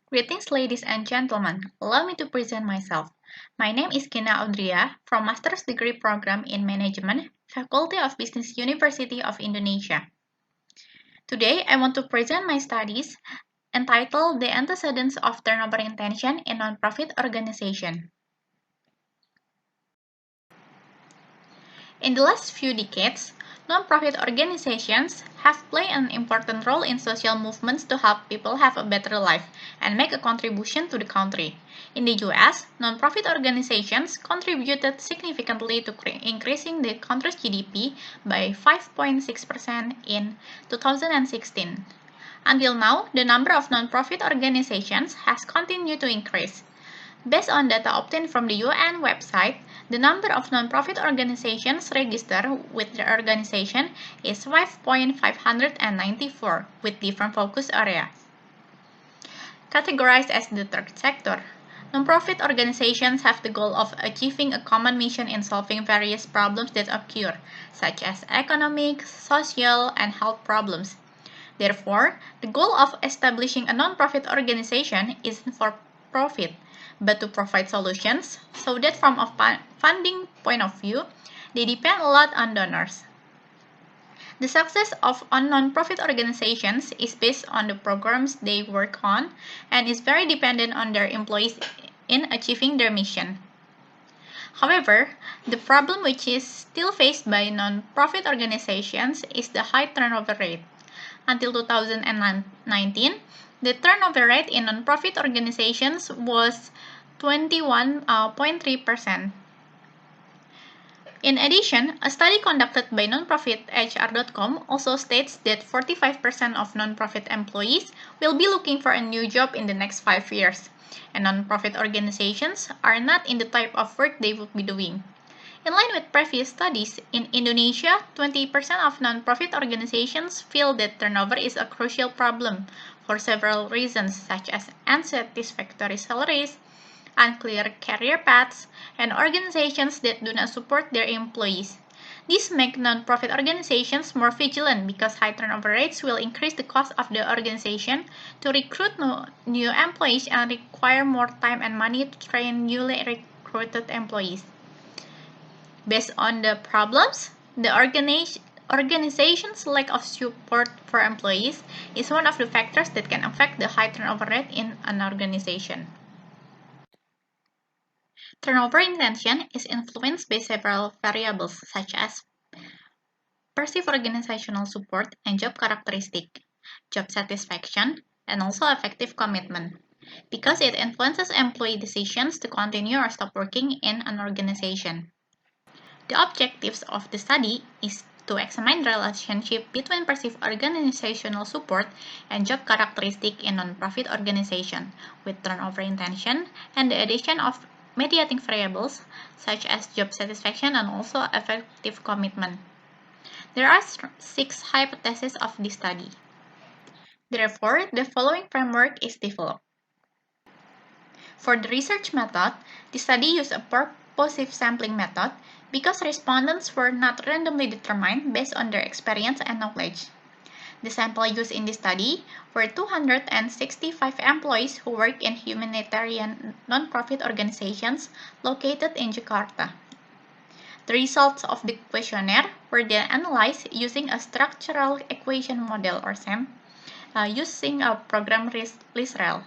Greetings, ladies and gentlemen. Allow me to present myself. My name is Audria from Master's Degree Program in Management, Faculty of Business University of Indonesia. Today, I want to present my studies entitled The Antecedents of Turnover Intention in Nonprofit Organization. In the last few decades, nonprofit organizations have played an important role in social movements to help people have a better life and make a contribution to the country. In the US, nonprofit organizations contributed significantly to increasing the country's GDP by 5.6% in 2016. Until now, the number of nonprofit organizations has continued to increase. Based on data obtained from the UN website, the number of nonprofit organizations registered with the organization is 5,594 with different focus areas. Categorized as the third sector, nonprofit organizations have the goal of achieving a common mission in solving various problems that occur, such as economic, social, and health problems. Therefore, the goal of establishing a nonprofit organization isn't for profit, but to provide solutions, so that from a funding point of view, they depend a lot on donors. The success of non-profit organizations is based on the programs they work on and is very dependent on their employees in achieving their mission. However, the problem which is still faced by non-profit organizations is the high turnover rate. Until 2019, the turnover rate in non-profit organizations was 21.3%. In addition, a study conducted by nonprofithr.com also states that 45% of nonprofit employees will be looking for a new job in the next 5 years, and nonprofit organizations are not in the type of work they would be doing. In line with previous studies, in Indonesia, 20% of nonprofit organizations feel that turnover is a crucial problem for several reasons, such as unsatisfactory salaries, unclear career paths, and organizations that do not support their employees. This makes nonprofit organizations more vigilant because high turnover rates will increase the cost of the organization to recruit new employees and require more time and money to train newly recruited employees. Based on the problems, the organization's lack of support for employees is one of the factors that can affect the high turnover rate in an organization. Turnover intention is influenced by several variables such as perceived organizational support and job characteristic, job satisfaction, and also effective commitment, because it influences employee decisions to continue or stop working in an organization. The objectives of the study is to examine the relationship between perceived organizational support and job characteristic in nonprofit organization with turnover intention and the addition of mediating variables such as job satisfaction and also effective commitment. There are 6 hypotheses of this study. Therefore, the following framework is developed. For the research method, the study used a purposive sampling method because respondents were not randomly determined based on their experience and knowledge. The sample used in this study were 265 employees who work in humanitarian nonprofit organizations located in Jakarta. The results of the questionnaire were then analyzed using a structural equation model or SEM using a program LISREL.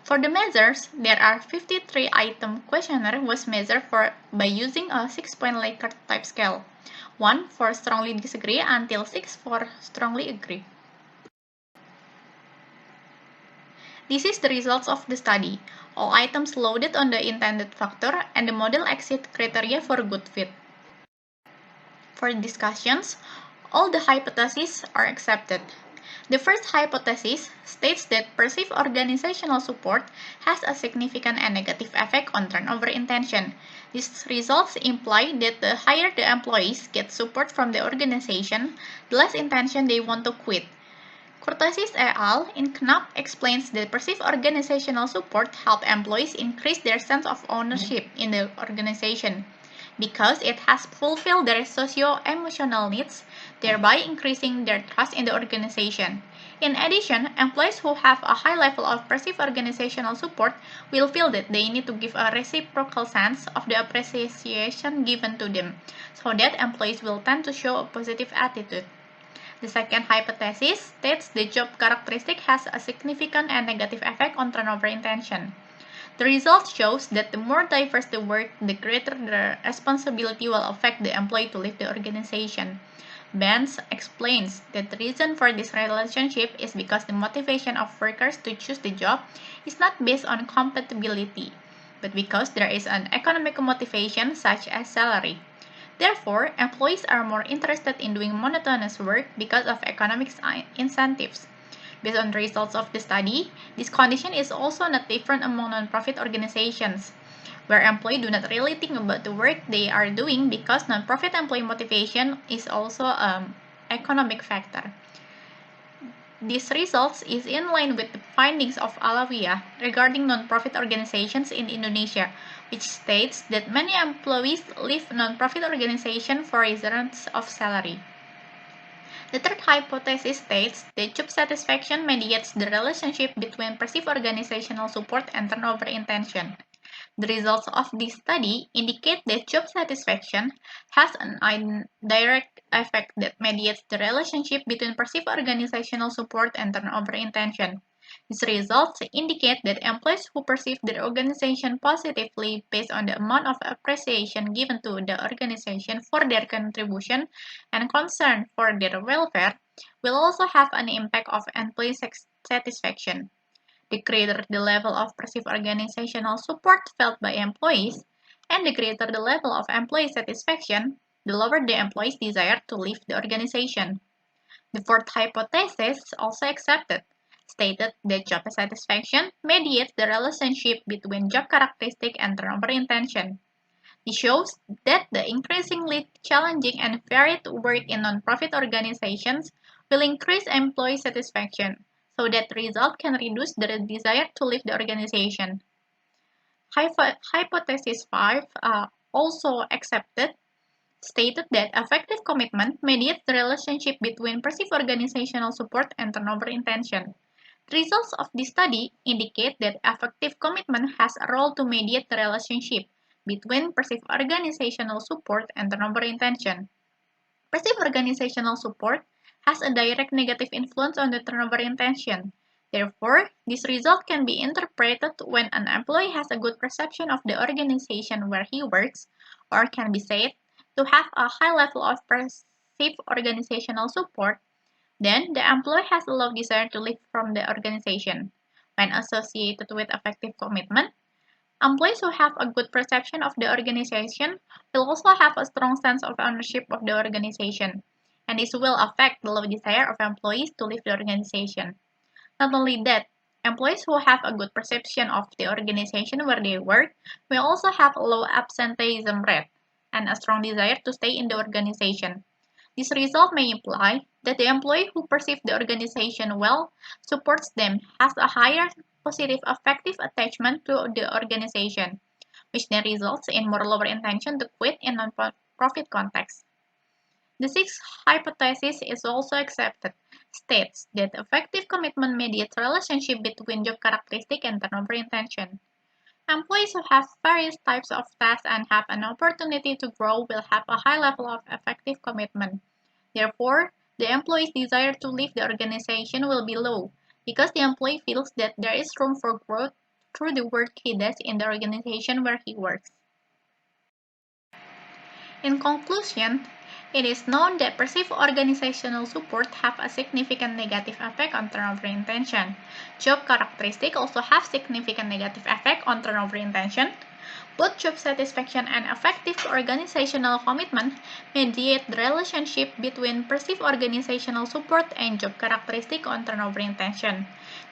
For the measures, there are 53-item questionnaire was measured by using a 6-point Likert type scale, 1 for strongly disagree until 6 for strongly agree. This is the results of the study. All items loaded on the intended factor and the model exceed criteria for good fit. For discussions, all the hypotheses are accepted. The first hypothesis states that perceived organizational support has a significant and negative effect on turnover intention. These results imply that the higher the employees get support from the organization, the less intention they want to quit. Curtasis et al. In Knapp explains that perceived organizational support help employees increase their sense of ownership in the organization because it has fulfilled their socio-emotional needs, thereby increasing their trust in the organization. In addition, employees who have a high level of perceived organizational support will feel that they need to give a reciprocal sense of the appreciation given to them, so that employees will tend to show a positive attitude. The second hypothesis states the job characteristic has a significant and negative effect on turnover intention. The result shows that the more diverse the work, the greater the responsibility will affect the employee to leave the organization. Benz explains that the reason for this relationship is because the motivation of workers to choose the job is not based on compatibility, but because there is an economic motivation such as salary. Therefore, employees are more interested in doing monotonous work because of economic incentives. Based on the results of the study, this condition is also not different among non-profit organizations, where employees do not really think about the work they are doing because non-profit employee motivation is also an economic factor. This results is in line with the findings of Audria regarding non-profit organizations in Indonesia, which states that many employees leave non-profit organizations for reasons of salary. The third hypothesis states that job satisfaction mediates the relationship between perceived organizational support and turnover intention. The results of this study indicate that job satisfaction has an indirect effect that mediates the relationship between perceived organizational support and turnover intention. These results indicate that employees who perceive their organization positively based on the amount of appreciation given to the organization for their contribution and concern for their welfare will also have an impact of employee satisfaction. The greater the level of perceived organizational support felt by employees, and the greater the level of employee satisfaction, the lower the employee's desire to leave the organization. The fourth hypothesis, also accepted, stated that job satisfaction mediates the relationship between job characteristic and turnover intention. This shows that the increasingly challenging and varied work in non-profit organizations will increase employee satisfaction, so that result can reduce the desire to leave the organization. Hypothesis 5, also accepted, stated that effective commitment mediates the relationship between perceived organizational support and turnover intention. The results of this study indicate that effective commitment has a role to mediate the relationship between perceived organizational support and turnover intention. Perceived organizational support has a direct negative influence on the turnover intention. Therefore, this result can be interpreted when an employee has a good perception of the organization where he works, or can be said to have a high level of perceived organizational support. Then, the employee has a low desire to leave from the organization. When associated with effective commitment, employees who have a good perception of the organization will also have a strong sense of ownership of the organization, and this will affect the low desire of employees to leave the organization. Not only that, employees who have a good perception of the organization where they work will also have a low absenteeism rate and a strong desire to stay in the organization. This result may imply that the employee who perceives the organization well, supports them, has a higher positive affective attachment to the organization, which then results in more lower intention to quit in non-profit context. The sixth hypothesis is also accepted, states that effective commitment mediates relationship between job characteristic and turnover intention. Employees who have various types of tasks and have an opportunity to grow will have a high level of effective commitment. Therefore, the employee's desire to leave the organization will be low, because the employee feels that there is room for growth through the work he does in the organization where he works. In conclusion, it is known that perceived organizational support have a significant negative effect on turnover intention. Job characteristics also have significant negative effect on turnover intention. Both job satisfaction and effective organizational commitment mediate the relationship between perceived organizational support and job characteristic on turnover intention.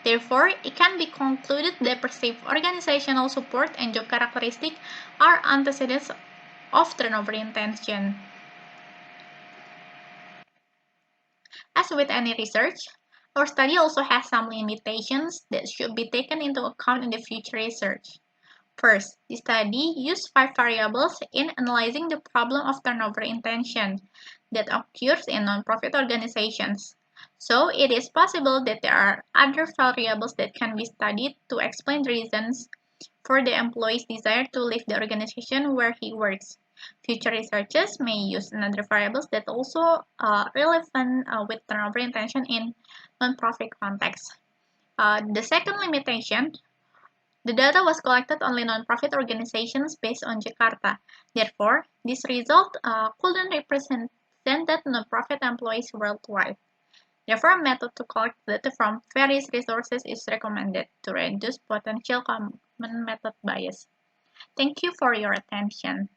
Therefore, it can be concluded that perceived organizational support and job characteristic are antecedents of turnover intention. As with any research, our study also has some limitations that should be taken into account in the future research. First, the study used 5 variables in analyzing the problem of turnover intention that occurs in nonprofit organizations. So it is possible that there are other variables that can be studied to explain reasons for the employee's desire to leave the organization where he works. Future researchers may use another variables that also relevant with turnover intention in non-profit context. The second limitation, the data was collected only non-profit organizations based on Jakarta. Therefore, this result couldn't represent that non-profit employees worldwide. Therefore, a method to collect data from various resources is recommended to reduce potential common method bias. Thank you for your attention.